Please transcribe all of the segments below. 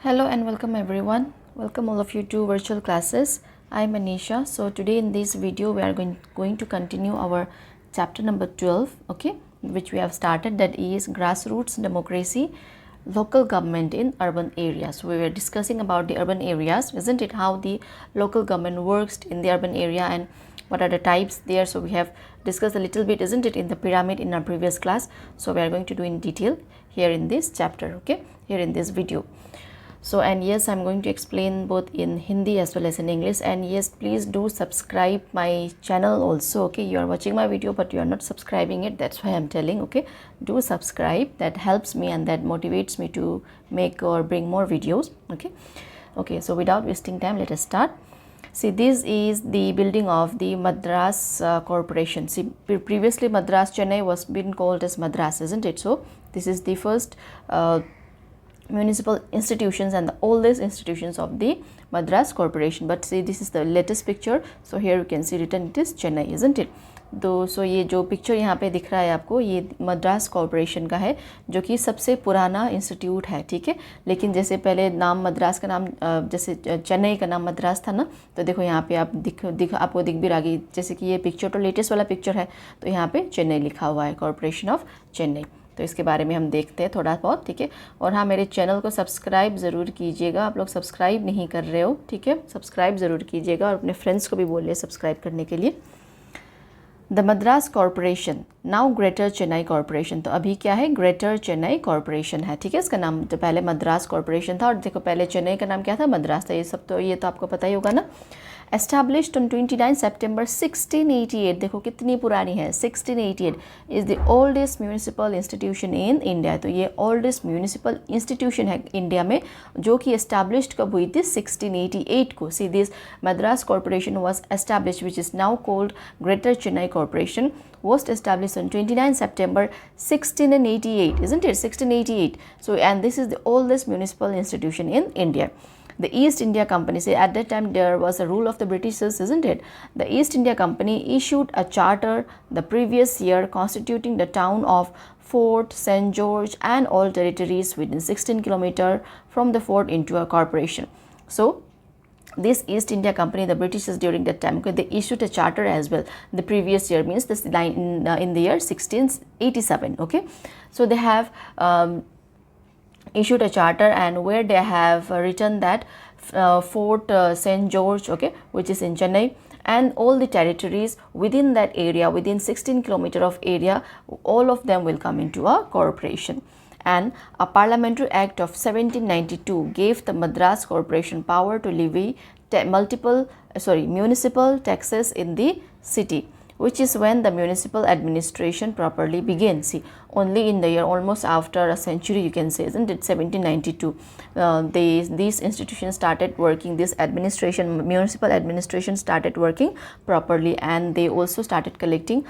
Hello and welcome everyone. Welcome all of you to virtual classes. I'm Anisha. So today in this video we are going to continue our chapter number 12, okay, which we have started, that is grassroots democracy, local government in urban areas. We were discussing about the urban areas, isn't it, how the local government works in the urban area and what are the types there. So we have discussed a little bit, isn't it, in the pyramid in our previous class. So we are going to do in detail here in this chapter, okay, here in this video. So, and yes, I'm going to explain both in Hindi as well as in English. And yes, please do subscribe my channel also, okay. You are watching my video but you are not subscribing it, that's why I'm telling, okay. Do subscribe, that helps me and that motivates me to make or bring more videos, okay. Okay, so without wasting time, let us start. See, this is the building of the Madras Corporation. See, previously Madras, Chennai was been called as Madras, isn't it? So this is the first municipal institutions and the oldest institutions of the Madras Corporation. But see, this is the latest picture. So here you can see written it is Chennai, isn't it? तो सो ये जो picture यहाँ पे दिख रहा है आपको, ये मद्रास कॉरपोरेशन का है, जो कि सबसे पुराना इंस्टीट्यूट है, ठीक है. लेकिन जैसे पहले नाम मद्रास का नाम जैसे चेन्नई का नाम मद्रास था ना, तो देखो यहाँ पे आप आपको दिख भी रहा है, जैसे कि ये पिक्चर तो लेटेस्ट वाला पिक्चर है, तो यहाँ पे चेन्नई लिखा हुआ है, कॉरपोरेशन ऑफ चेन्नई. तो इसके बारे में हम देखते हैं थोड़ा बहुत, ठीक है. और हाँ, मेरे चैनल को सब्सक्राइब ज़रूर कीजिएगा. आप लोग सब्सक्राइब नहीं कर रहे हो, ठीक है, सब्सक्राइब ज़रूर कीजिएगा और अपने फ्रेंड्स को भी बोलिए सब्सक्राइब करने के लिए. The Madras corporation, now greater Chennai corporation. तो अभी क्या है, ग्रेटर चेन्नई कॉरपोरेशन है, ठीक है. इसका नाम तो पहले मद्रास कॉरपोरेशन था, और देखो पहले चेन्नई का नाम क्या था, मद्रास था. ये सब तो ये तो आपको पता ही होगा ना. Established on 29 September 1688, देखो कितनी पुरानी है, 1688 is the oldest municipal institution in India. तो ये oldest municipal institution है इंडिया में, जो कि established कब हुई थी, 1688 को. See, this Madras Corporation was established, which is now called Greater Chennai Corporation, was established on 29 September 1688, isn't it, 1688. So, and this is the oldest municipal institution in India. The East India Company, say at that time there was a rule of the Britishers, isn't it? The East India Company issued a charter the previous year constituting the town of Fort St. George and all territories within 16 km from the fort into a corporation. So, this East India Company, the Britishers during that time, okay, they issued a charter as well. The previous year means this in the year 1687, okay. So, they have issued a charter, and where they have written that Fort St. George, okay, which is in Chennai, and all the territories within that area, within 16 km of area, all of them will come into a corporation. And a parliamentary act of 1792 gave the Madras Corporation power to levy municipal taxes in the city, which is when the municipal administration properly began. See, only in the year almost after a century, you can say, isn't it, 1792, these institutions started working, this administration, municipal administration started working properly, and they also started collecting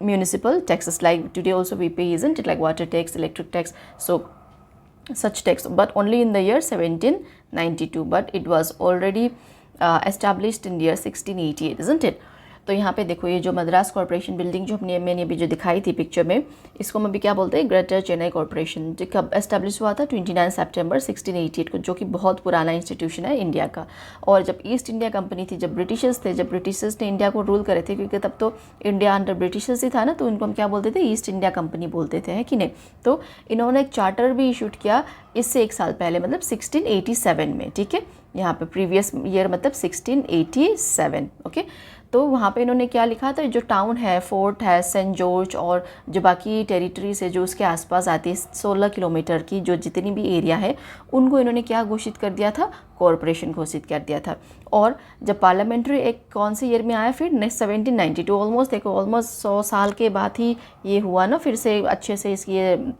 municipal taxes, like today also we pay, isn't it, like water tax, electric tax, so such tax, but only in the year 1792, but it was already established in the year 1688, isn't it. तो यहाँ पे देखो, ये जो Madras corporation building जो मैंने अभी जो दिखाई थी पिक्चर में, इसको हम अभी क्या बोलते हैं, ग्रेटर चेन्नई कॉरपोरेशन, जो कब एस्टेब्लिश हुआ था, 29 सितंबर 1688 को, जो कि बहुत पुराना इंस्टीट्यूशन है इंडिया का. और जब ईस्ट इंडिया कंपनी थी, जब ब्रिटिशर्स थे, जब ब्रिटिशर्स ने इंडिया को रूल करे थे, क्योंकि तब तो इंडिया अंडर ब्रिटिशर्स ही था ना, तो उनको हम क्या बोलते थे, ईस्ट इंडिया कंपनी बोलते थे, है कि नहीं. तो इन्होंने एक चार्टर भी इशूड किया इससे एक साल पहले, मतलब 1687 में, ठीक है. यहाँ पे प्रीवियस ईयर मतलब 1687, ओके. तो वहाँ पे इन्होंने क्या लिखा था, जो टाउन है, फोर्ट है, सेंट जॉर्ज, और जो बाकी टेरिटरीज है जो उसके आसपास आती है 16 किलोमीटर की जो जितनी भी एरिया है, उनको इन्होंने क्या घोषित कर दिया था, कॉरपोरेशन घोषित कर दिया था. और जब पार्लियामेंट्री एक्ट कौन से ईयर में आया, फिर नेक्स्ट 1792, ऑलमोस्ट देखो ऑलमोस्ट 100 साल के बाद ही ये हुआ ना, फिर से अच्छे से ये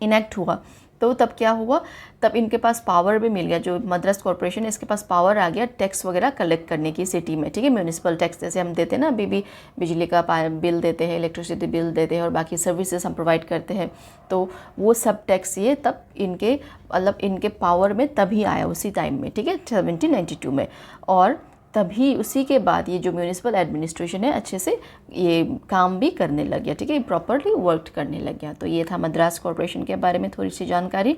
इनेक्ट हुआ. तो तब क्या हुआ, तब इनके पास पावर भी मिल गया, जो मद्रास कॉरपोरेशन है इसके पास पावर आ गया टैक्स वगैरह कलेक्ट करने की सिटी में, ठीक है. म्यूनिसिपल टैक्स जैसे हम देते हैं ना, अभी भी बिजली का बिल देते हैं, इलेक्ट्रिसिटी बिल देते हैं, और बाकी सर्विसेज हम प्रोवाइड करते हैं, तो वो सब टैक्स ये तब इनके मतलब इनके पावर में तभी आया, उसी टाइम में, ठीक है, 1792 में. और तभी उसी के बाद ये जो म्यूनिसिपल एडमिनिस्ट्रेशन है अच्छे से ये काम भी करने लग गया, ठीक है, प्रॉपरली वर्क करने लग गया। तो ये था मद्रास कॉरपोरेशन के बारे में थोड़ी सी जानकारी।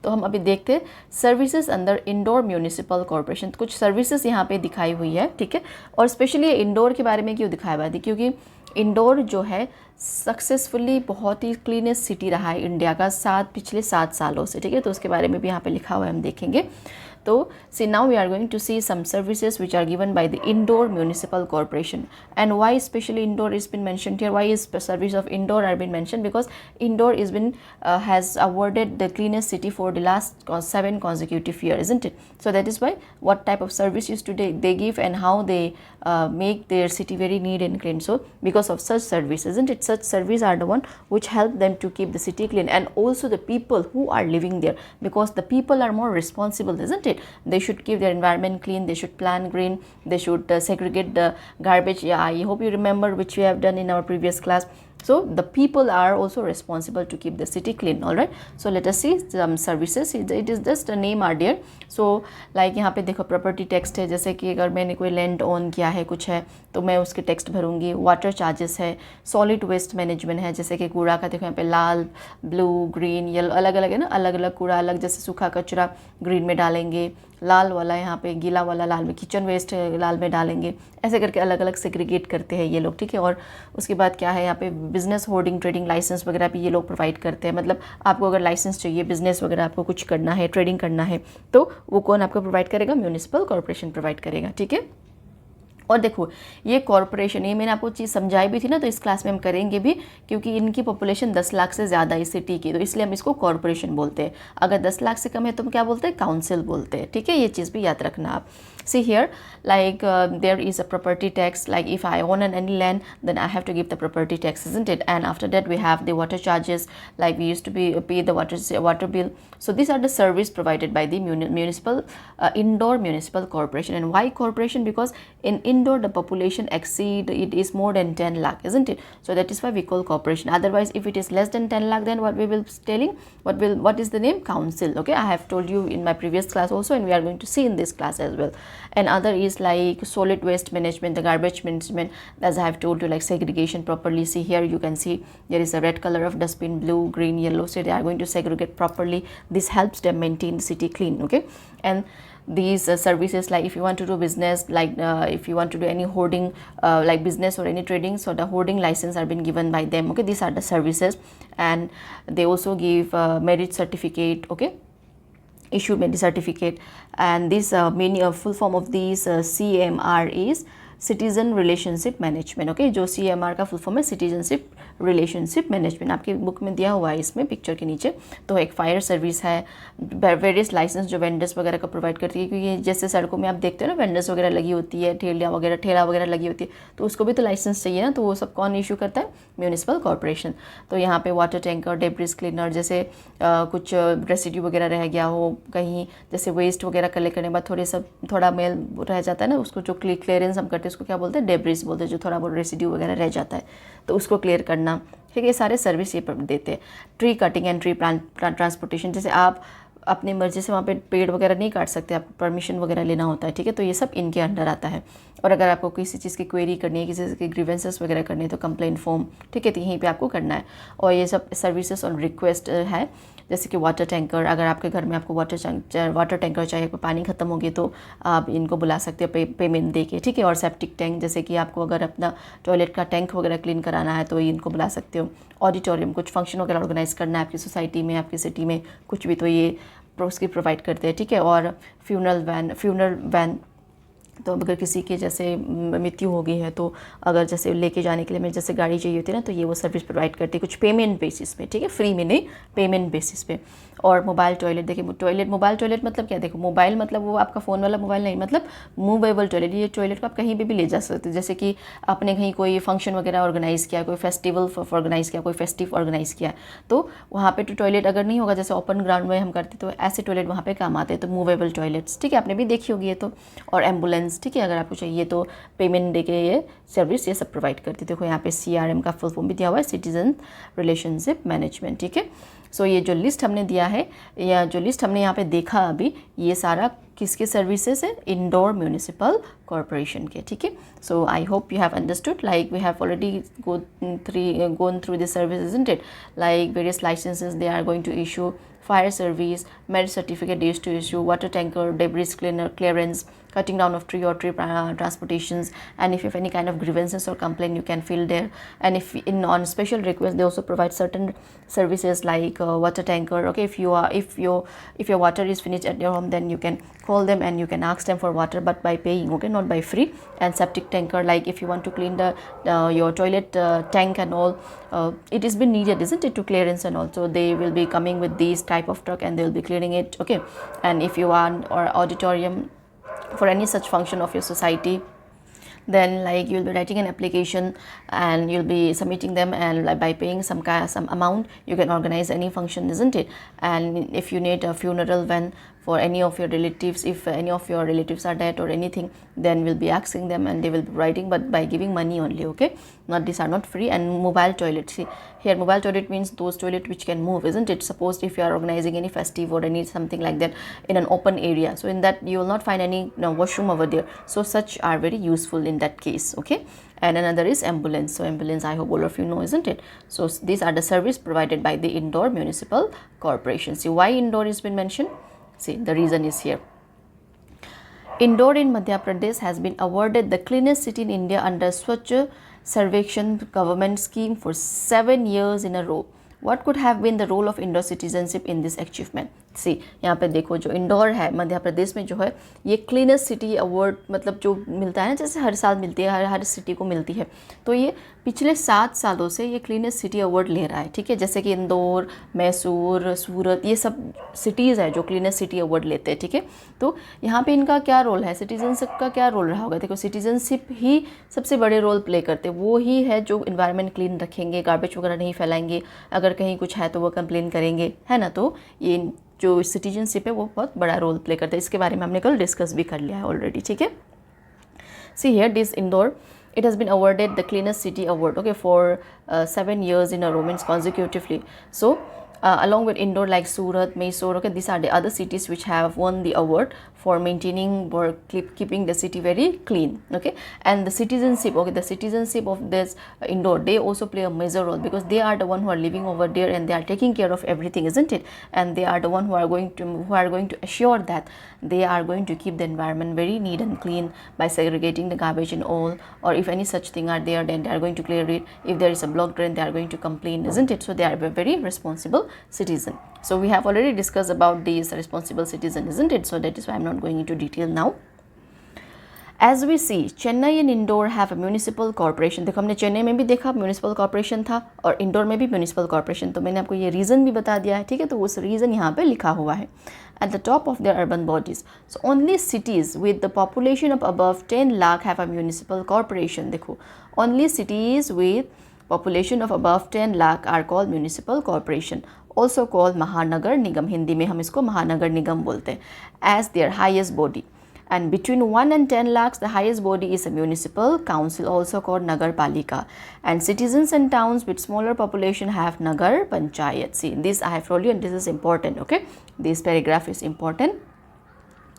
तो हम अभी देखते हैं सर्विसेज अंदर इंडोर म्यूनिसिपल कॉरपोरेशन। कुछ सर्विसेज यहाँ पे दिखाई हुई है, ठीक है। और स्पेशली इंडोर के बारे में क्यों दिखाया हुआ है, क्योंकि इंदौर जो है सक्सेसफुली बहुत ही क्लीनेस्ट सिटी रहा है इंडिया का पिछले 7 सालों से, ठीक है। तो उसके बारे में भी यहाँ पे लिखा हुआ है, हम देखेंगे। तो see now we are going to see some services which are given by the Indore municipal corporation and why specially Indore is been mentioned here, why is service of Indore are been mentioned, because Indore is been has awarded the cleanest city for the last 7 consecutive years, isn't it? So that is why what type of services today they give and how they make their city very neat and clean. So because of such service, isn't it, such service are the one which help them to keep the city clean, and also the people who are living there, because the people are more responsible, isn't it? They should keep their environment clean, they should plant green, they should segregate the garbage. Yeah, I hope you remember, which we have done in our previous class. So the people are also responsible to keep the city clean. All right, so let us see some services. It is just a name are there. So like यहाँ पे देखो property text है, जैसे कि अगर मैंने कोई land own किया है कुछ है तो मैं उसके टेक्स्ट भरूंगी। वाटर चार्जेस है, सॉलिड वेस्ट मैनेजमेंट है, जैसे कि कूड़ा का देखो यहाँ पे लाल, ब्लू, ग्रीन, येलो, अलग अलग है ना, अलग अलग कूड़ा अलग, जैसे सूखा कचरा ग्रीन में डालेंगे, लाल वाला यहाँ पे गीला वाला लाल में, किचन वेस्ट लाल में डालेंगे, ऐसे करके अलग अलग सेग्रीगेट करते हैं ये लोग, ठीक है। और उसके बाद क्या है यहाँ पे बिजनेस होर्डिंग ट्रेडिंग लाइसेंस वगैरह भी ये लोग प्रोवाइड करते हैं। मतलब आपको अगर लाइसेंस चाहिए, बिजनेस वगैरह आपको कुछ करना है, ट्रेडिंग करना है, तो वो कौन आपको प्रोवाइड करेगा, म्यूनिसिपल कॉर्पोरेशन प्रोवाइड करेगा, ठीक है। और देखो ये कॉर्पोरेशन, ये मैंने आपको चीज़ समझाई भी थी ना, तो इस क्लास में हम करेंगे भी, क्योंकि इनकी पॉपुलेशन 10 लाख से ज़्यादा है इस सिटी की, तो इसलिए हम इसको कॉर्पोरेशन बोलते हैं। अगर 10 लाख से कम है तो हम क्या बोलते हैं, काउंसिल बोलते हैं, ठीक है। ये चीज़ भी याद रखना आप। See here, like there is a property tax. Like if I own any land, then I have to give the property tax, isn't it? And after that we have the water charges. Like we used to pay the water bill. So these are the service provided by the municipal Indore Municipal Corporation. And why corporation? Because in Indore the population it is more than 10 lakh, isn't it? So that is why we call corporation. Otherwise, if it is less than 10 lakh, then what we will be telling, what is the name, council. Okay, I have told you in my previous class also, and we are going to see in this class as well. And other is like solid waste management, the garbage management, as I have told you, like segregation properly. See here, you can see there is a red color of dustbin, blue, green, yellow, so they are going to segregate properly. This helps them maintain the city clean, okay. And these services, like if you want to do business, like if you want to do any hoarding, like business or any trading, so the hoarding license are been given by them, okay. These are the services. And they also give merit certificate, okay, issue merit certificate. And this full form of these CMR is citizen relationship management, okay. जो CMR का full form है citizenship relationship management, आपकी book में दिया हुआ है इसमें picture के नीचे। तो एक फायर सर्विस है, वेरियस लाइसेंस जो वेंडर्स वगैरह का प्रोवाइड करती है, क्योंकि जैसे सड़कों में आप देखते हो ना वेंडर्स वगैरह लगी होती है, ठेला वगैरह लगी होती है, तो उसको भी तो लाइसेंस चाहिए ना, तो वो सब कौन इशू करता है, म्यूनिसिपल कॉर्पोरेशन। तो यहाँ पे वाटर टैंकर, डेब्रिस क्लीनर, जैसे कुछ रेसिड्यू वगैरह रह गया हो कहीं, जैसे वेस्ट वगैरह कलेक्ट करने के बाद थोड़ा मेल रह जाता है ना, उसको जो क्लियरेंस हम करते हैं उसको क्या बोलते हैं, डेब्रिस बोलते हैं, जो थोड़ा बहुत रेसिड्यू वगैरह रह जाता है तो उसको क्लियर करना, ठीक है। ये सारे सर्विस ये देते हैं। Tree cutting and tree transportation, जैसे आप अपनी मर्जी से वहाँ पे पेड़ वगैरह नहीं काट सकते, आपको परमिशन वगैरह लेना होता है, ठीक है। तो ये सब इनके अंडर आता है। और अगर आपको किसी चीज़ की क्वेरी करनी है, किसी के ग्रीवेंसेस वगैरह करनी है, तो कंप्लेंट फॉर्म, ठीक है, तो यहीं पे आपको करना है। और ये सब सर्विसेज ऑन रिक्वेस्ट है, जैसे कि वाटर टैंकर, अगर आपके घर में आपको वाटर टैंकर चाहिए, पानी खत्म हो गया तो आप इनको बुला सकते हो पेमेंट दे के, ठीक है। और सेप्टिक टैंक, जैसे कि आपको अगर अपना टॉयलेट का टैंक वगैरह क्लीन कराना है तो इनको बुला सकते हो। ऑडिटोरियम, कुछ फंक्शन वगैरह ऑर्गेनाइज करना है आपकी सोसाइटी में, आपकी सिटी में कुछ भी, तो ये उसकी प्रोवाइड करते हैं, ठीक है। और फ्यूनरल वैन, तो अगर किसी के जैसे मृत्यु हो गई है तो अगर जैसे लेके जाने के लिए हमें जैसे गाड़ी चाहिए होती है ना, तो ये वो सर्विस प्रोवाइड करती है, कुछ पेमेंट बेसिस पे, ठीक है, फ्री में नहीं, पेमेंट बेसिस पे। और मोबाइल टॉयलेट, देखिए मोबाइल टॉयलेट मतलब क्या, देखो मोबाइल मतलब वो आपका फ़ोन वाला मोबाइल नहीं, मतलब मूवेबल टॉयलेट। ये टॉयलेट को आप कहीं भी ले जा सकते हो, जैसे कि आपने कहीं कोई फंक्शन वगैरह ऑर्गेनाइज़ किया, कोई फेस्टिवल ऑर्गेनाइज़ किया, कोई फेस्टिव ऑर्गेनाइज़ किया, तो वहाँ पे तो टॉयलेट अगर नहीं होगा, जैसे ओपन ग्राउंड में हम करते तो ऐसे टॉयलेट वहाँ पे काम आते हैं, तो मूवेबल टॉयलेट्स, ठीक है, आपने भी देखी होगी ये तो। और एम्बुलेंस फाइनेंस, ठीक है, अगर आपको चाहिए तो पेमेंट देके ये सर्विस ये सब प्रोवाइड करती है। देखो यहाँ पे CRM का फुल फॉर्म भी दिया हुआ है, सिटीजन रिलेशनशिप मैनेजमेंट, ठीक है। सो ये जो लिस्ट हमने दिया है या जो लिस्ट हमने यहाँ पे देखा अभी, ये सारा किसके सर्विसेज है, इंदौर म्यूनिसिपल कॉरपोरेशन के, ठीक है। So I hope you have understood, like we have already gone through the service, isn't it? Like various licenses they are going to issue, fire service, merit certificate they used to issue, water tanker, debris clearance, cutting down of tree or tree transportations, and if you have any kind of grievances or complaint you can fill there. And if on special request they also provide certain services like water tanker. Okay, if your water is finished at your home, then you can call them and you can ask them for water, but by paying, okay, not by free. And septic tanker, like if you want to clean the your toilet tank and all, it is been needed, isn't it, to clearance and all, so they will be coming with these type of truck and they will be clearing it. Okay, and if you want or auditorium for any such function of your society, then like you'll be writing an application and you'll be submitting them, and like by paying some amount you can organize any function, isn't it? And if you need a funeral van for any of your relatives, if any of your relatives are dead or anything, then we'll be asking them and they will be writing, but by giving money only. Okay, not these are not free. And mobile toilet, see here, mobile toilet means those toilet which can move, isn't it? Suppose if you are organizing any festive or any something like that in an open area, so in that you will not find any washroom over there, so such are very useful in that case. Okay, and another is ambulance. So ambulance, I hope all of you know, isn't it? So these are the service provided by the Indore Municipal Corporation. See why Indore has been mentioned? See, the reason is here. Indore in Madhya Pradesh has been awarded the cleanest city in India under Swachh Sarvekshan government scheme for 7 years in a row. What could have been the role of Indore citizenship in this achievement? सी यहाँ पे देखो, जो इंदौर है मध्य प्रदेश में जो है, ये cleanest city award मतलब जो मिलता है ना, जैसे हर साल मिलती है, हर सिटी को मिलती है, तो ये पिछले 7 सालों से ये क्लीनेस्ट सिटी अवार्ड ले रहा है, ठीक है। जैसे कि इंदौर, मैसूर, सूरत, ये सब सिटीज़ है जो क्लीनेस्ट सिटी अवार्ड लेते हैं, ठीक है। तो यहाँ पे इनका क्या रोल है, सिटीजनशिप का क्या रोल रहा होगा? देखो, सिटीजनशिप ही सबसे बड़े रोल प्ले करते हैं, वो ही है जो इन्वायरमेंट क्लीन रखेंगे, गार्बेज वगैरह नहीं फैलाएंगे, अगर कहीं कुछ है तो वो कंप्लेन करेंगे, है ना। तो ये जो सिटीजनशिप है वो बहुत बड़ा रोल प्ले करता है, इसके बारे में हमने कल डिस्कस भी कर लिया है ऑलरेडी, ठीक है। See here this Indore, it has been awarded the cleanest city award, okay, for 7 years in a row, means consecutively. So along with Indore, like Surat, Mysore, okay, these are the other cities which have won the award for maintaining or keeping the city very clean. Okay, and the citizenship, okay, the citizenship of this Indore, they also play a major role, because they are the one who are living over there and they are taking care of everything, isn't it? And they are the one who are going to assure that they are going to keep the environment very neat and clean by segregating the garbage and all, or if any such thing are there, then they are going to clear it. If there is a blocked drain, they are going to complain, isn't it? So they are a very responsible citizen. So we have already discussed about these responsible citizen, isn't it? So that is why I am not going into detail now. As we see, Chennai and Indore have a municipal corporation. देखो, हमने चेन्नई में भी देखा municipal corporation था और इंदौर में भी municipal corporation, तो मैंने आपको ये रीज़न भी बता दिया है, ठीक है। तो उस रीज़न यहाँ पे लिखा हुआ है at the top of their urban bodies. So only cities with the population of above 10 lakh have a municipal corporation. देखो, only cities with population of above 10 lakh are called municipal corporation, also called महानगर निगम, हिंदी में हम इसको महानगर निगम बोलते हैं, as their highest body. And between 1 and 10 lakhs, the highest body is a municipal council, also called Nagar Palika. And cities and towns with smaller population have Nagar Panchayat. See, this I have told you, and this is important. Okay, this paragraph is important.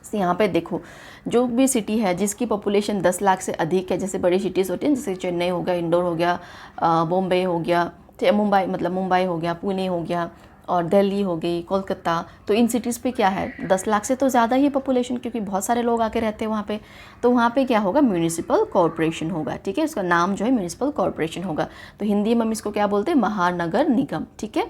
So, यहाँ पे देखो, जो भी city है जिसकी population 10 lakh से अधिक है, जैसे बड़ी सिटीज़ होती हैं, जैसे चेन्नई हो गया, इंदौर हो गया, बॉम्बे हो गया, मुंबई मतलब मुंबई हो गया, पुणे हो गया, और दिल्ली हो गई, कोलकाता, तो इन सिटीज़ पे क्या है, 10 लाख से तो ज़्यादा ही पॉपुलेशन, क्योंकि बहुत सारे लोग आके रहते हैं वहाँ पे, तो वहाँ पे क्या होगा, म्यूनिसिपल कॉर्पोरेशन होगा, ठीक है। इसका नाम जो है म्यूनिसिपल कॉर्पोरेशन होगा, तो हिंदी में हम इसको क्या बोलते हैं, महानगर निगम, ठीक है।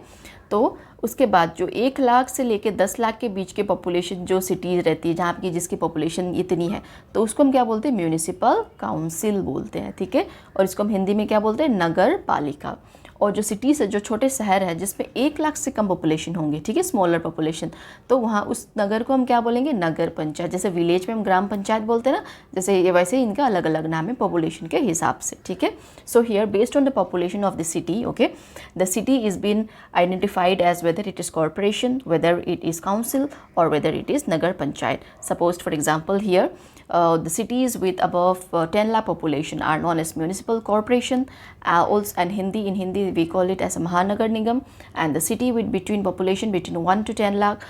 तो उसके बाद जो 1 लाख से लेके 10 लाख के बीच के पॉपुलेशन जो सिटीज़ रहती है, जहाँ की जिसकी पॉपुलेशन इतनी है, तो उसको हम क्या बोलते हैं, म्यूनिसिपल काउंसिल बोलते हैं, ठीक है। और इसको हम हिंदी में क्या बोलते हैं, नगर पालिका। और जो सिटीज़ है, जो छोटे शहर है जिसमें 1 लाख से कम पॉपुलेशन होंगे, ठीक है, स्मॉलर पॉपुलेशन, तो वहाँ उस नगर को हम क्या बोलेंगे, नगर पंचायत। जैसे विलेज में हम ग्राम पंचायत बोलते हैं ना, जैसे ये वैसे ही इनका अलग अलग नाम है पॉपुलेशन के हिसाब से, ठीक है। So here based on the population of the city, okay, the city is been identified as whether it is corporation, whether it is council, और whether it is nagar panchayat. Suppose for example here the cities with above 10 lakh population are known as municipal corporation. Also, and in Hindi we call it as a Mahanagar Nigam, and the city with between population between 1 to 10 lakh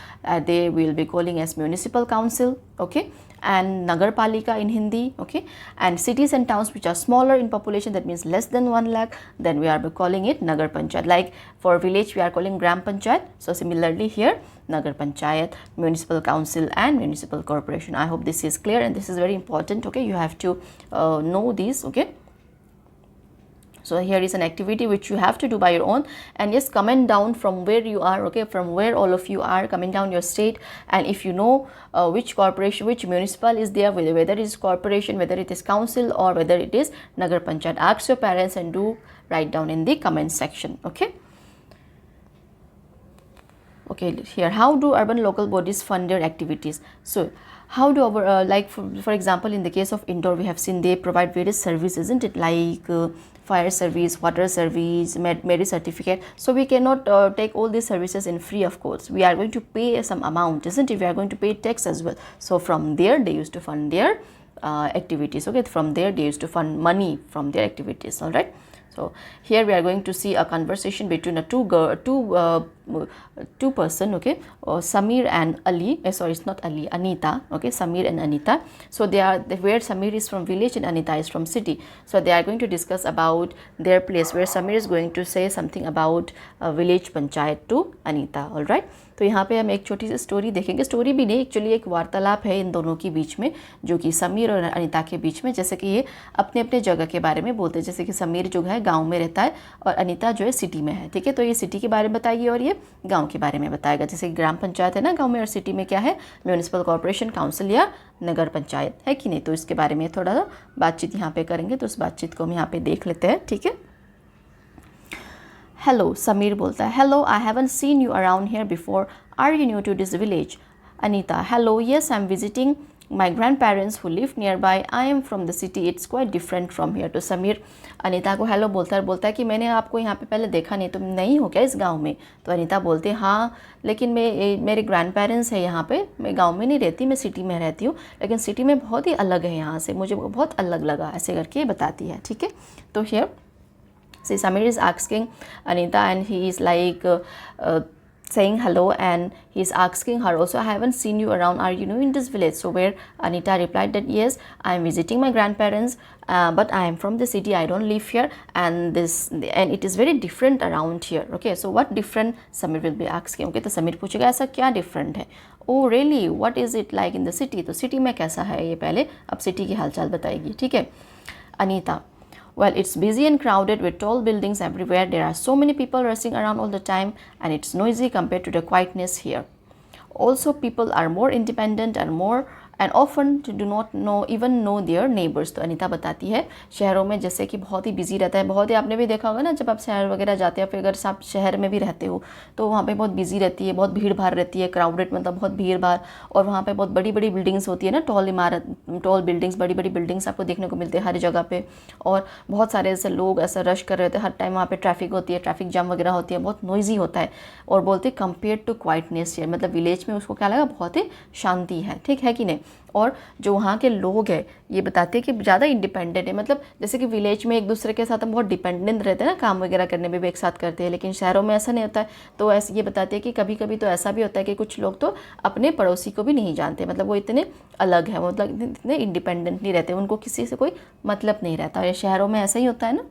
they will be calling as municipal council, okay, and Nagar Palika in Hindi, okay, and cities and towns which are smaller in population, that means less than 1 lakh, then we are calling it Nagar Panchayat. Like for village we are calling Gram Panchayat, so similarly here Nagar Panchayat, municipal council and municipal corporation. I hope this is clear, and this is very important, okay, you have to know these, okay. So here is an activity which you have to do by your own, and yes, comment down from where you are, okay, from where all of you are, comment down your state, and if you know which corporation, which municipal is there, whether it is corporation, whether it is council, or whether it is Nagar Panchayat, ask your parents and do write down in the comment section, okay. Okay, here, how do urban local bodies fund their activities? So how do our like for example, in the case of Indore, we have seen they provide various services, isn't it, like fire service, water service, merit certificate. So we cannot take all these services in free, of course. We are going to pay some amount, isn't it? We are going to pay tax as well. So from there they used to fund their activities, okay. From there they used to fund money from their activities, all right. So here we are going to see a conversation between a two person, okay, Samir and Ali, sorry, it's not Ali, Anita, okay, Samir and Anita. So where Samir is from village and Anita is from city. So they are going to discuss about their place, where Samir is going to say something about village panchayat to Anita, all right. तो यहाँ पे हम एक छोटी सी story देखेंगे, story भी नहीं, actually एक वार्तालाप है इन दोनों के बीच में, जो कि समीर और अनीता के बीच में, जैसे कि ये अपने अपने जगह के बारे में बोलते हैं। जैसे कि समीर जो है गांव में रहता है और अनीता जो है सिटी में है, ठीक है। तो ये सिटी के बारे में बताएगी और ये गांव के बारे में बताएगा। जैसे कि ग्राम पंचायत है ना गाँव में, और सिटी में क्या है, म्यूनिसिपल कॉर्पोरेशन, काउंसिल या नगर पंचायत है कि नहीं। तो इसके बारे में थोड़ा सा बातचीत यहाँ पे करेंगे, तो उस बातचीत को हम यहाँ पे देख लेते हैं, ठीक है। हेलो, समीर बोलता है, hello, I haven't seen you around here before, are you new to this village? Anita, hello, yes, I am visiting my grandparents who live nearby. I am from the city. It's quite different from here. तो समीर अनीता को hello बोलता है कि मैंने आपको यहाँ पे पहले देखा नहीं, तुम नहीं हो क्या इस गांव में? तो अनीता बोलते हैं हाँ, लेकिन मेरे ग्रैंड पेरेंट्स है यहाँ पे, मैं गांव में नहीं रहती, मैं सिटी में रहती हूँ, लेकिन सिटी में बहुत ही अलग है यहाँ से, मुझे बहुत अलग लगा, ऐसे करके बताती है, ठीक है। तो here see Samir is asking Anita, and he is like saying hello, and he is asking her also, I haven't seen you around, are you new in this village? So where Anita replied that yes, I am visiting my grandparents, but I am from the city, I don't live here, and it is very different around here, okay. So what different, Samir will be asking, okay। तो समीर पूछेगा ऐसा क्या different है? Oh really, what is it like in the city? तो city में कैसा है ये पहले, अब सिटी की हालचाल बताएगी, ठीक है। Anita, well, it's busy and crowded with tall buildings everywhere. There are so many people rushing around all the time, and it's noisy compared to the quietness here. Also, people are more independent and often do not even know their neighbors. तो अनीता बताती है शहरों में जैसे कि बहुत ही busy रहता है, बहुत ही आपने भी देखा होगा ना, जब आप शहर वगैरह जाते हैं, फिर अगर आप शहर में भी रहते हो तो वहाँ पे बहुत बिजी रहती है, बहुत भीड़ भाड़ रहती है, क्राउडेड मतलब बहुत भीड़ भाड़, और वहाँ पे बहुत बड़ी बड़ी बिल्डिंग्स होती है ना, टॉल बिल्डिंग्स, बड़ी बड़ी बिल्डिंग्स आपको देखने को मिलते हैं हर जगह पे, और बहुत सारे ऐसे लोग ऐसा रश कर रहे होते हैं हर टाइम, वहाँ पे ट्रैफिक होती है, ट्रैफिक जाम वगैरह होती है, बहुत नॉइजी होता है। और बोलते कंपेयर टू क्वाइटनेस हियर, मतलब विलेज में उसको क्या लगा, बहुत ही शांति है, ठीक है कि नहीं। और जो वहाँ के लोग हैं ये बताते हैं कि ज़्यादा इंडिपेंडेंट है, मतलब जैसे कि विलेज में एक दूसरे के साथ हम बहुत डिपेंडेंट रहते हैं ना, काम वगैरह करने में भी एक साथ करते हैं, लेकिन शहरों में ऐसा नहीं होता है। तो ऐसे ये बताते हैं कि कभी कभी तो ऐसा भी होता है कि कुछ लोग तो अपने पड़ोसी को भी नहीं जानते, मतलब वो इतने अलग है, मतलब इतने इंडिपेंडेंट नहीं रहते, उनको किसी से कोई मतलब नहीं रहता, और शहरों में ऐसा ही होता है ना।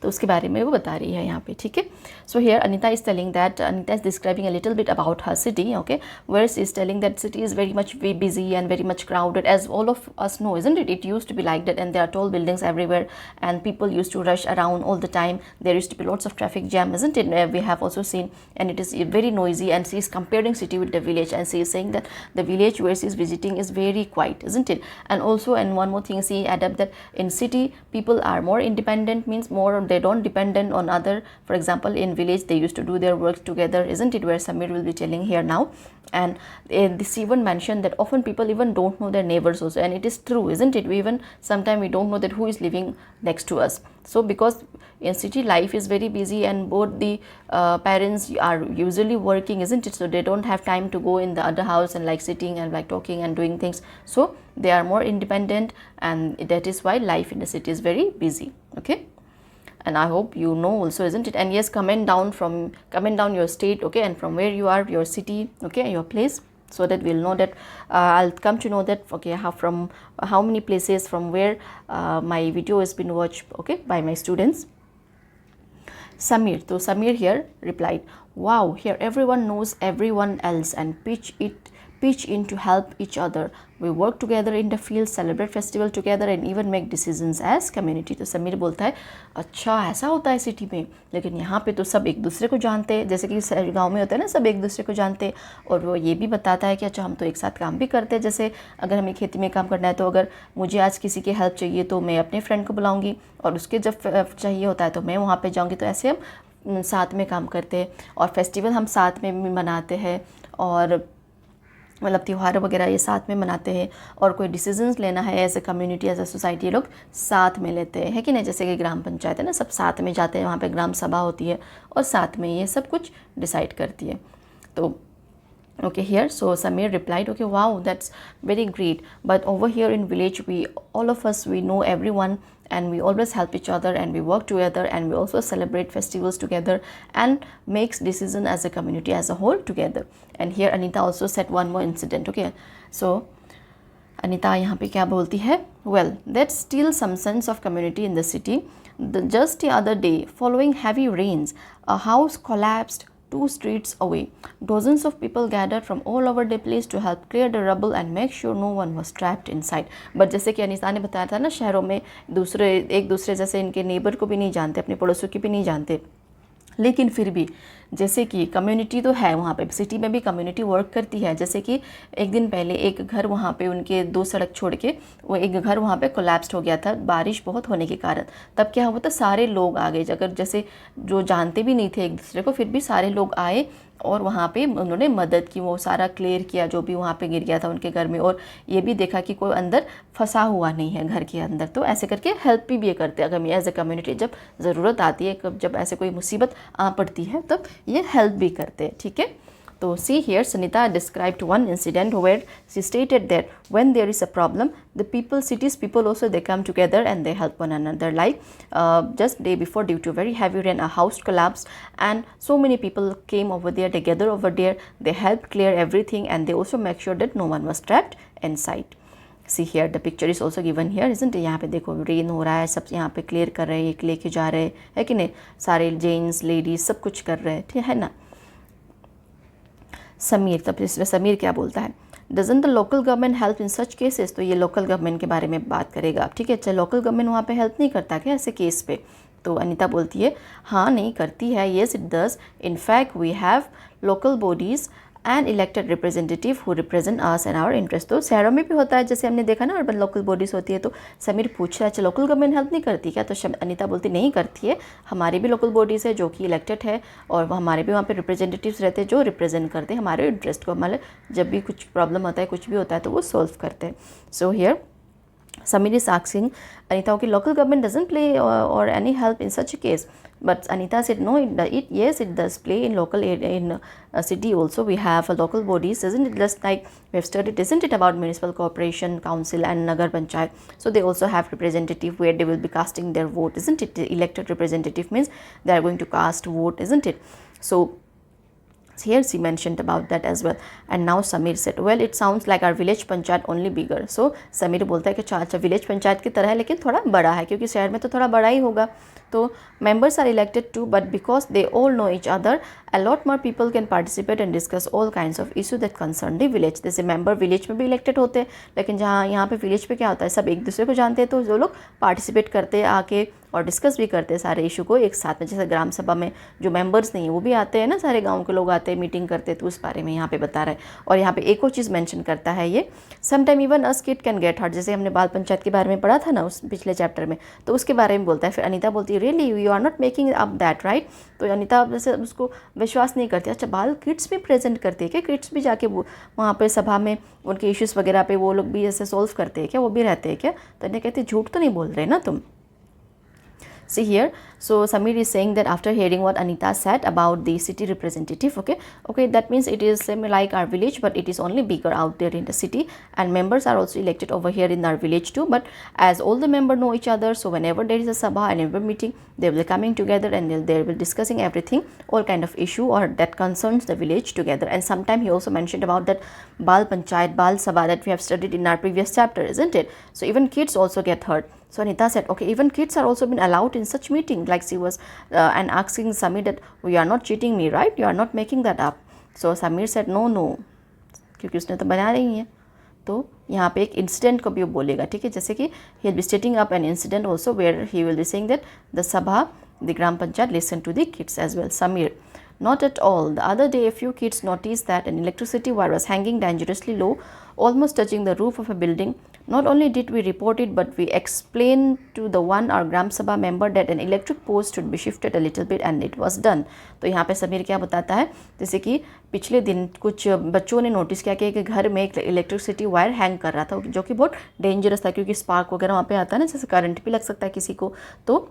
तो उसके बारे में वो बता रही है यहाँ पे, ठीक है। So here Anita is telling that, Anita is describing a little bit about her city, okay, where she is telling that city is very much busy and very much crowded, as all of us know, isn't it? It used to be like that, and there are tall buildings everywhere, and people used to rush around all the time. There used to be lots of traffic jam, isn't it? We have also seen, and it is very noisy, and she is comparing city with the village, and she is saying that the village where she is visiting is very quiet, isn't it? And also, and one more thing she added up, that in city people are more independent, means more they don't dependent on other. For example, in village they used to do their works together, isn't it, where Samir will be telling here now. And this even mentioned that often people even don't know their neighbors also, and it is true, isn't it? We even sometimes we don't know that who is living next to us. So because in city life is very busy and both the parents are usually working, isn't it, so they don't have time to go in the other house and like sitting and like talking and doing things, so they are more independent, and that is why life in the city is very busy. Okay, and I hope you know also, isn't it? And yes, comment down your state, okay, and from where you are, your city, okay, your place, so that we'll know that I'll come to know that, okay, how many places from where my video has been watched, okay, by my students. Samir, so Samir here replied, wow, here everyone knows everyone else and pitch in to help each other. We work together in the field, celebrate festival together and even make decisions as community. तो समीर बोलता है अच्छा ऐसा होता है city में, लेकिन यहाँ पे तो सब एक दूसरे को जानते हैं, जैसे कि गांव में होता है ना, सब एक दूसरे को जानते हैं। और वो ये भी बताता है कि अच्छा हम तो एक साथ काम भी करते हैं, जैसे अगर हमें खेती में काम करना है तो अगर मुझे आज किसी की हेल्प चाहिए तो मैं अपने फ्रेंड को बुलाऊँगी, और उसके जब चाहिए होता है तो मैं वहाँ पर जाऊँगी। तो ऐसे हम साथ में काम करते हैं, और फेस्टिवल हम साथ में मनाते हैं, और मतलब त्यौहार वगैरह ये साथ में मनाते हैं, और कोई डिसीजंस लेना है as a community, as a society, ये लोग साथ में लेते हैं, है कि नहीं। जैसे कि ग्राम पंचायत है ना, सब साथ में जाते हैं, वहाँ पे ग्राम सभा होती है और साथ में ये सब कुछ डिसाइड करती है। तो okay, here so Samir replied, okay, wow, that's very great, but over here in village all of us we know everyone and we always help each other and we work together and we also celebrate festivals together and makes decision as a community as a whole together. And here Anita also said one more incident. Okay, so Anita यहाँ पे क्या बोलती है, well, that's still some sense of community in the city. Just the other day, following heavy rains, a house collapsed 2 streets away. Dozens of people gathered from all over the place to help clear the rubble and make sure no one was trapped inside. But जैसे कि अनीता ने बताया था ना, शहरों में एक दूसरे जैसे इनके नेबर को भी नहीं जानते, अपने पड़ोसियों की भी नहीं जानते, लेकिन फिर भी जैसे कि कम्युनिटी तो है वहाँ पे, सिटी में भी कम्युनिटी वर्क करती है। जैसे कि एक दिन पहले एक घर वहाँ पे उनके 2 सड़क छोड़ के वो एक घर वहाँ पे कोलैप्स हो गया था बारिश बहुत होने के कारण। तब क्या हुआ था, सारे लोग आ गए, अगर जैसे जो जानते भी नहीं थे एक दूसरे को, फिर भी सारे लोग आए और वहाँ पे उन्होंने मदद की, वो सारा क्लियर किया जो भी वहाँ पे गिर गया था उनके घर में, और ये भी देखा कि कोई अंदर फंसा हुआ नहीं है घर के अंदर। तो ऐसे करके हेल्प भी ये करते हैं, अगर एज ए कम्युनिटी जब ज़रूरत आती है, जब ऐसे कोई मुसीबत आ पड़ती है तब ये हेल्प भी करते हैं। ठीक है, तो see here Sunita described one incident where she stated that when there is a problem, the cities people also they come together and they help one another. Like just day before, due to very heavy rain, a house collapsed and so many people came over there, they gather over there, they helped clear everything and they also make sure that no one was trapped inside. See here the picture is also given here, isn't it? यहाँ पे देखो rain हो रहा है, सब यहाँ पे clear कर रहे हैं, एक लेके जा रहे हैं, है कि नहीं, सारे जेंट्स लेडीज सब कुछ कर रहे हैं, ठीक है ना। समीर, तब इसमें समीर क्या बोलता है, doesn't the local government help in such cases. तो ये लोकल गवर्नमेंट के बारे में बात करेगा आप, ठीक है। अच्छा, लोकल गवर्नमेंट वहाँ पे हेल्प नहीं करता क्या ऐसे केस पे? तो अनीता बोलती है हाँ नहीं करती है, yes it does, in fact we have local bodies and elected representative who represent us and our interest. तो शहरों में भी होता है, जैसे हमने देखा ना, अर्बन लोकल बॉडीज़ होती है। तो समीर पूछ रहा है अच्छा लोकल गवर्नमेंट हेल्प नहीं करती क्या? तो अनीता बोलती नहीं करती है, हमारी भी लोकल बॉडीज़ है जो कि इलेक्टेड है, और हमारे भी वहाँ पे रिप्रेजेंटेटिव्स रहते हैं जो रिप्रेजेंट करते हैं हमारे इंटरेस्ट को, हमारे जब भी कुछ प्रॉब्लम होता है, कुछ भी होता है तो वो सॉल्व करते हैं। So here Samir is asking Anita, okay, local government doesn't play or any help in such a case. But Anita said no, yes, it does play in local area, in a city also. We have a local bodies, isn't it? Just like we have studied, isn't it, about municipal corporation, council and Nagar Panchayat. So they also have representative where they will be casting their vote, isn't it? The elected representative means they are going to cast vote, isn't it? So here she mentioned about that as well. And now Samir said, well, it sounds like our village panchayat only bigger. So Samir बोलता है कि अच्छा village panchayat की तरह है लेकिन थोड़ा बड़ा है, क्योंकि शहर में तो थोड़ा बड़ा ही होगा। तो members are elected too, but because they all know each other, a lot more people can participate and discuss all kinds of issues that concern the village. जैसे member village में भी elected होते हैं, लेकिन जहाँ यहाँ पे village पे क्या होता है, सब एक दूसरे को जानते हैं, तो जो लोग participate करते हैं आके और डिस्कस भी करते हैं सारे इशू को एक साथ में। जैसे ग्राम सभा में जो मेंबर्स नहीं है वो भी आते हैं ना, सारे गांव के लोग आते हैं, मीटिंग करते हैं, तो उस बारे में यहाँ पे बता रहा है। और यहाँ पे एक और चीज़ मेंशन करता है ये, some time even us kid can get hurt. जैसे हमने बाल पंचायत के बारे में पढ़ा था ना उस पिछले चैप्टर में, तो उसके बारे में बोलता है। फिर अनीता बोलती है really you are not making up that right. तो अनीता वैसे उसको विश्वास नहीं करती। अच्छा बाल किड्स भी प्रेजेंट करते हैं क्या, किड्स भी जाके वो वहाँ पे सभा में उनके इश्यूज़ वगैरह पे वो लोग भी ऐसे सॉल्व करते हैं क्या, वो भी रहते हैं क्या। तो अनिता कहती झूठ तो नहीं बोल रहे ना तुम। See here, so Samir is saying that after hearing what Anita said about the city representative, okay, that means it is same like our village, but it is only bigger out there in the city, and members are also elected over here in our village too. But as all the members know each other, so whenever there is a sabha and every meeting, they will be coming together and they will be discussing everything, all kind of issue or that concerns the village together. And sometime he also mentioned about that Bal Panchayat, Bal Sabha that we have studied in our previous chapter, isn't it? So even kids also get heard. So Anita said, okay, even kids are also been allowed in such meeting, like she was and asking Samir that you are not cheating me, right? You are not making that up. So Samir said, no, no, क्योंकि उसने तो बना रही है। तो यहाँ पे एक इंसिडेंट को भी वो बोलेगा, ठीक है, जैसे कि he will be stating up an incident also where he will be saying that the sabha, the gram panchayat listen to the kids as well. Samir, not at all. The other day a few kids noticed that an electricity wire was hanging dangerously low, almost touching the roof of a building. Not only did we report it, but we explained to the our Gram Sabha member that an electric post should be shifted a little bit and it was done. तो यहाँ पे समीर क्या बताता है, जैसे कि पिछले दिन कुछ बच्चों ने नोटिस किया कि घर में एक इलेक्ट्रिसिटी वायर हैंग कर रहा था, जो कि बहुत डेंजरस था, क्योंकि स्पार्क वगैरह वहाँ पे आता है ना, जैसे करंट भी लग सकता है किसी को। तो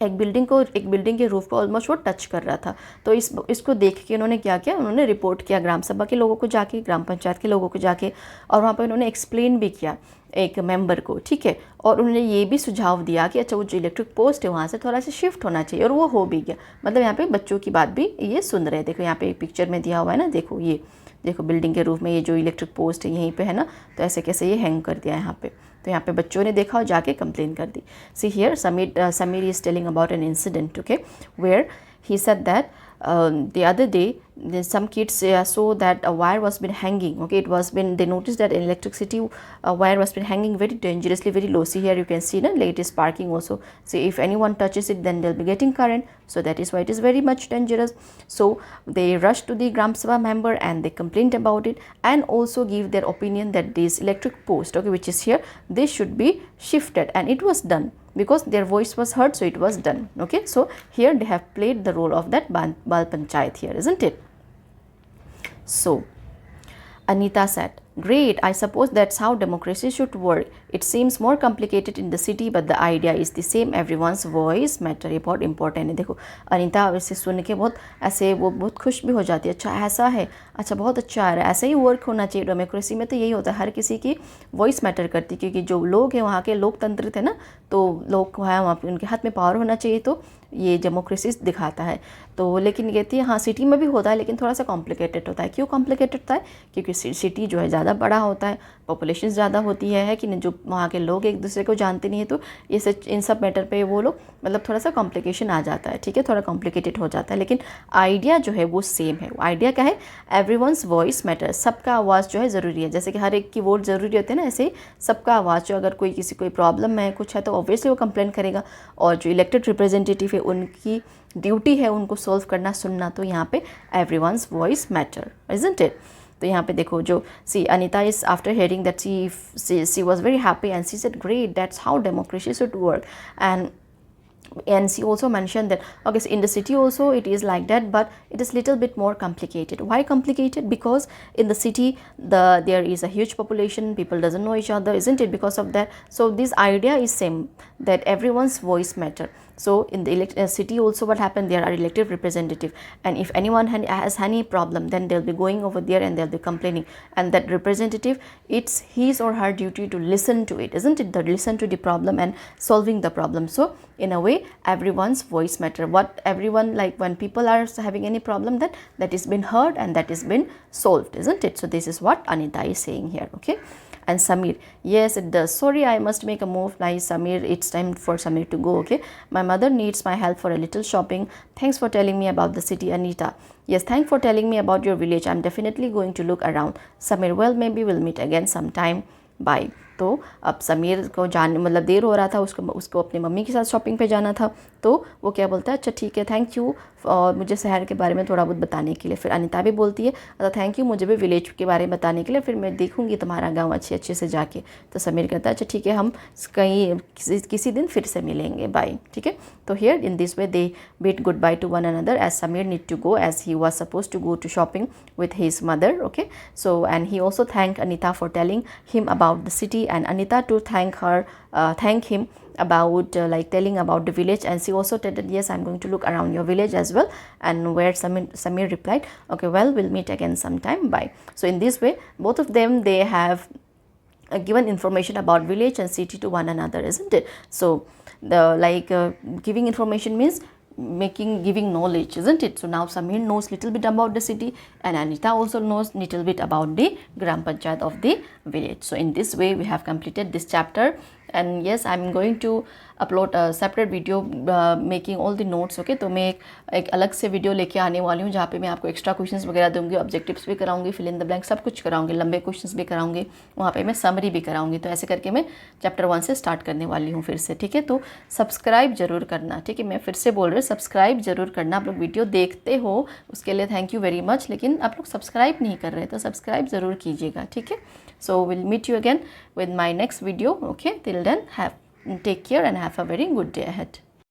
एक बिल्डिंग के रूफ को ऑलमोस्ट वो टच कर रहा था। तो इसको देख के उन्होंने क्या किया, उन्होंने रिपोर्ट किया ग्राम सभा के लोगों को जाके, ग्राम पंचायत के लोगों को जाके, और वहाँ पर उन्होंने एक्सप्लेन भी किया एक मेंबर को, ठीक है। और उन्होंने ये भी सुझाव दिया कि अच्छा वो जो इलेक्ट्रिक पोस्ट है वहाँ से थोड़ा सा शिफ्ट होना चाहिए, और वो हो भी गया। मतलब यहाँ पे बच्चों की बात भी ये सुन रहे हैं। देखो यहाँ पे एक पिक्चर में दिया हुआ है ना, देखो ये देखो बिल्डिंग के रूफ में ये जो इलेक्ट्रिक पोस्ट है यहीं पे है ना, तो ऐसे कैसे ये हैंग कर दिया यहाँ पे। तो यहाँ पे बच्चों ने देखा और जाके कंप्लेन कर दी। See here Sameer is telling about an incident, okay, where he said that the other day some kids saw that a wire was been hanging, okay, they noticed that an electricity wire was been hanging very dangerously very low. See here you can see the light is sparking also. See if anyone touches it then they'll be getting current, so that is why it is very much dangerous. So they rushed to the Gram Sabha member and they complained about it and also give their opinion that this electric post, okay, which is here, this should be shifted, and it was done because their voice was heard, so it was done. Okay, so here they have played the role of that Bal Panchayat here, isn't it? So Anita said, great, I suppose that's how democracy should work. It seems more complicated in the city, but the idea is the same. Everyone's voice matter. ये बहुत important है। देखो अनीता इसे सुन के बहुत ऐसे वो बहुत खुश भी हो जाती है। अच्छा ऐसा है, अच्छा बहुत अच्छा है, ऐसे ही वर्क होना चाहिए। डेमोक्रेसी में तो यही होता है, हर किसी की वॉइस मैटर करती है, क्योंकि जो लोग हैं वहाँ के लोकतंत्र थे ना, तो लोग वहाँ पे उनके हाथ में पावर होना चाहिए, तो ये डेमोक्रेसी दिखाता है। तो लेकिन कहती है हाँ सिटी में भी होता है, लेकिन थोड़ा सा कॉम्प्लिकेटेड होता है। क्यों कॉम्प्लिकेटेड होता है? क्योंकि सिटी जो है ज़्यादा बड़ा होता है, पॉपुलेशन ज़्यादा होती है कि नहीं, जो वहाँ के लोग एक दूसरे को जानते नहीं है, तो ये इन सब मैटर पे वो लोग मतलब थोड़ा सा कॉम्प्लिकेशन आ जाता है, ठीक है, थोड़ा कॉम्प्लिकेटेड हो जाता है। लेकिन आइडिया जो है वो सेम है। आइडिया क्या है? एवरीवन्स वॉइस मैटर, सबका आवाज़ जो है ज़रूरी है। जैसे कि हर एक की वोट ज़रूरी होती है ना, ऐसे ही सबका आवाज़ जो, अगर कोई प्रॉब्लम है कुछ है तो ऑब्वियसली वो कंप्लेन करेगा, और जो इलेक्टेड रिप्रेजेंटेटिव है उनकी ड्यूटी है उनको सॉल्व करना, सुनना। तो यहाँ पे everyone's voice matter, isn't it? तो यहाँ पे देखो जो see Anita is after hearing that she was very happy and she said great, that's how democracy should work. And she also mentioned that okay, so in the city also it is like that, but it is little bit more complicated. Why complicated? Because in the city there is a huge population, people doesn't know each other, isn't it? Because of that, so this idea is same, that everyone's voice matter. So in the city also what happened, there are elected representative, and if anyone has any problem, then they'll be going over there and they'll be complaining, and that representative, it's his or her duty to listen to it, isn't it? That listen to the problem and solving the problem. So in a way everyone's voice matter. What everyone, like when people are having any problem, that is been heard and that is been solved, isn't it? So this is what Anita is saying here. Okay. And Samir, yes it does. Sorry, I must make a move. Nice Samir, it's time for Samir to go. Okay, my mother needs my help for a little shopping. Thanks for telling me about the city. Anita, yes, thanks for telling me about your village. I'm definitely going to look around. Samir, well, maybe we'll meet again sometime. Bye. तो अब समीर को मतलब देर हो रहा था, उसको अपनी mummy के साथ शॉपिंग पे जाना था। तो वो क्या बोलता है, अच्छा ठीक है, थैंक यू और मुझे शहर के बारे में थोड़ा बहुत बताने के लिए। फिर अनीता भी बोलती है, अच्छा थैंक यू मुझे भी विलेज के बारे में बताने के लिए, फिर मैं देखूंगी तुम्हारा गांव अच्छे से जाके। तो समीर कहता है अच्छा ठीक है, हम कहीं किसी दिन फिर से मिलेंगे, बाय, ठीक है। तो here in this way they bid goodbye to one another as Samir need to go, as he was supposed to go to shopping with his mother. Okay, so and he also thanked Anita for telling him about the city, and Anita to thank him about like telling about the village, and she also said that yes, I'm going to look around your village as well. And where Samir replied, okay, well, we'll meet again sometime, bye. So in this way both of them, they have given information about village and city to one another, isn't it? So the giving information means giving knowledge, isn't it? So now Samir knows little bit about the city, and Anita also knows little bit about the Gram Panchayat of the village. So in this way we have completed this chapter, and yes, I'm going to upload separate video making all the notes. Okay, तो मैं एक अलग से video लेके आने वाली हूँ जहाँ पे मैं आपको एक्स्ट्रा क्वेश्चंस वगैरह दूंगी, ऑब्जेक्टिव्स भी कराऊंगी, फिल इन द ब्लैंक सब कुछ कराऊंगी, लंबे क्वेश्चंस भी कराऊंगी, वहाँ पे मैं समरी भी कराऊंगी। तो ऐसे करके मैं चैप्टर 1 से स्टार्ट करने वाली हूँ फिर से, ठीक है। तो सब्सक्राइब जरूर करना, ठीक है, मैं फिर से बोल रही हूँ, सब्सक्राइब जरूर करना। आप लोग वीडियो देखते हो उसके लिए थैंक यू वेरी मच, लेकिन आप लोग सब्सक्राइब नहीं कर रहे, तो सब्सक्राइब ज़रूर कीजिएगा, ठीक है। So will meet you again with my next video. Okay, till then, take care and have a very good day ahead.